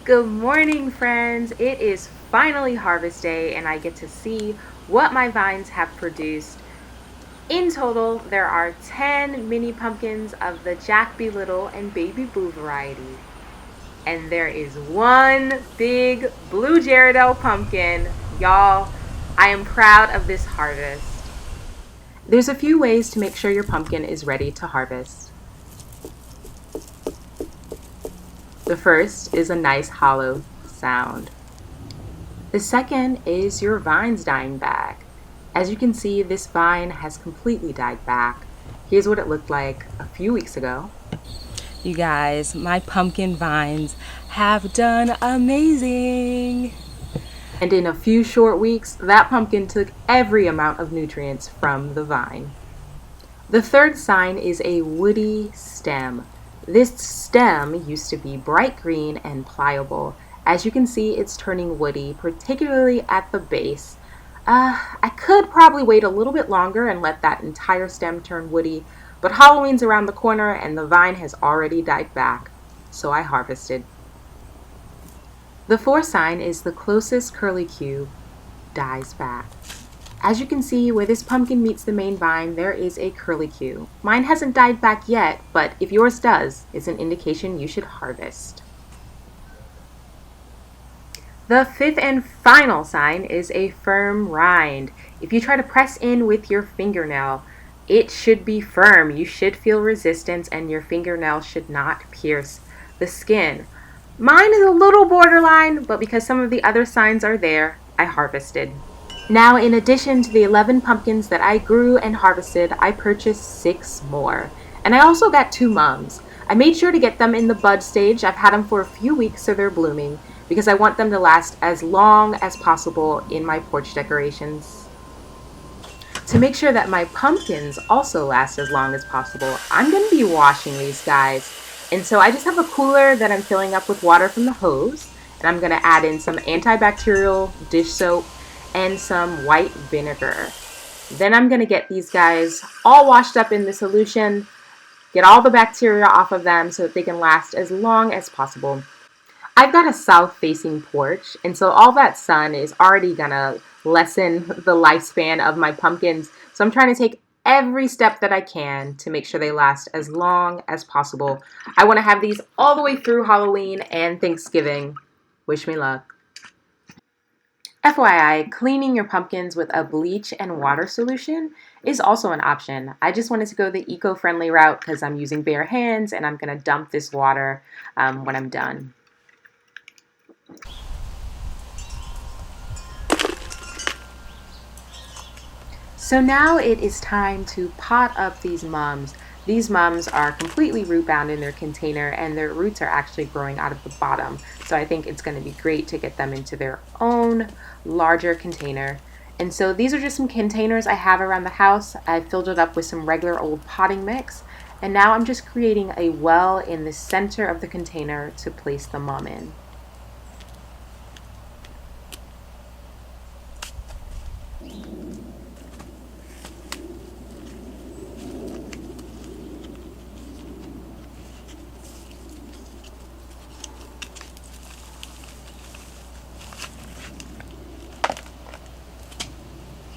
Good morning, friends. It is finally harvest day and I get to see what my vines have produced. In total, there are 10 mini pumpkins of the Jack Be Little and Baby Boo variety. And there is one big blue Jaredell pumpkin. Y'all, I am proud of this harvest. There's a few ways to make sure your pumpkin is ready to harvest. The first is a nice hollow sound. The second is your vines dying back. As you can see, this vine has completely died back. Here's what it looked like a few weeks ago. You guys, my pumpkin vines have done amazing. And in a few short weeks, that pumpkin took every amount of nutrients from the vine. The third sign is a woody stem. This stem used to be bright green and pliable. As you can see, it's turning woody, particularly at the base. I could probably wait a little bit longer and let that entire stem turn woody, but Halloween's around the corner and the vine has already died back, so I harvested. The fourth sign is the closest curlicue dies back. As you can see, where this pumpkin meets the main vine, there is a curlicue. Mine hasn't died back yet, but if yours does, it's an indication you should harvest. The fifth and final sign is a firm rind. If you try to press in with your fingernail, it should be firm. You should feel resistance and your fingernail should not pierce the skin. Mine is a little borderline, but because some of the other signs are there, I harvested. Now, in addition to the 11 pumpkins that I grew and harvested, I purchased 6 more. And I also got 2 mums. I made sure to get them in the bud stage. I've had them for a few weeks so they're blooming because I want them to last as long as possible in my porch decorations. To make sure that my pumpkins also last as long as possible, I'm going to be washing these guys. And so I just have a cooler that I'm filling up with water from the hose. And I'm going to add in some antibacterial dish soap and some white vinegar. Then I'm going to get these guys all washed up in the solution, get all the bacteria off of them so that they can last as long as possible. I've got a south-facing porch, and so all that sun is already going to lessen the lifespan of my pumpkins. So I'm trying to take every step that I can to make sure they last as long as possible. I want to have these all the way through Halloween and Thanksgiving. Wish me luck. FYI, cleaning your pumpkins with a bleach and water solution is also an option. I just wanted to go the eco-friendly route because I'm using bare hands and I'm going to dump this water when I'm done. So now it is time to pot up these mums. These mums are completely root bound in their container and their roots are actually growing out of the bottom. So I think it's going to be great to get them into their own larger container. And so these are just some containers I have around the house. I filled it up with some regular old potting mix. And now I'm just creating a well in the center of the container to place the mum in.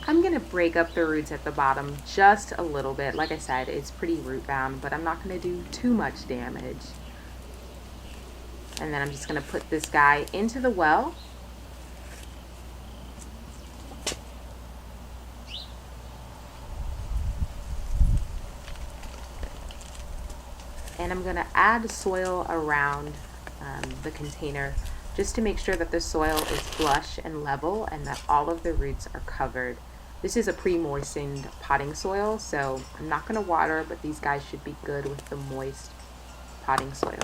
I'm going to break up the roots at the bottom just a little bit. Like I said, it's pretty root bound, but I'm not going to do too much damage. And then I'm just going to put this guy into the well. And I'm going to add soil around the container just to make sure that the soil is flush and level and that all of the roots are covered. This is a pre-moistened potting soil, so I'm not going to water, but these guys should be good with the moist potting soil.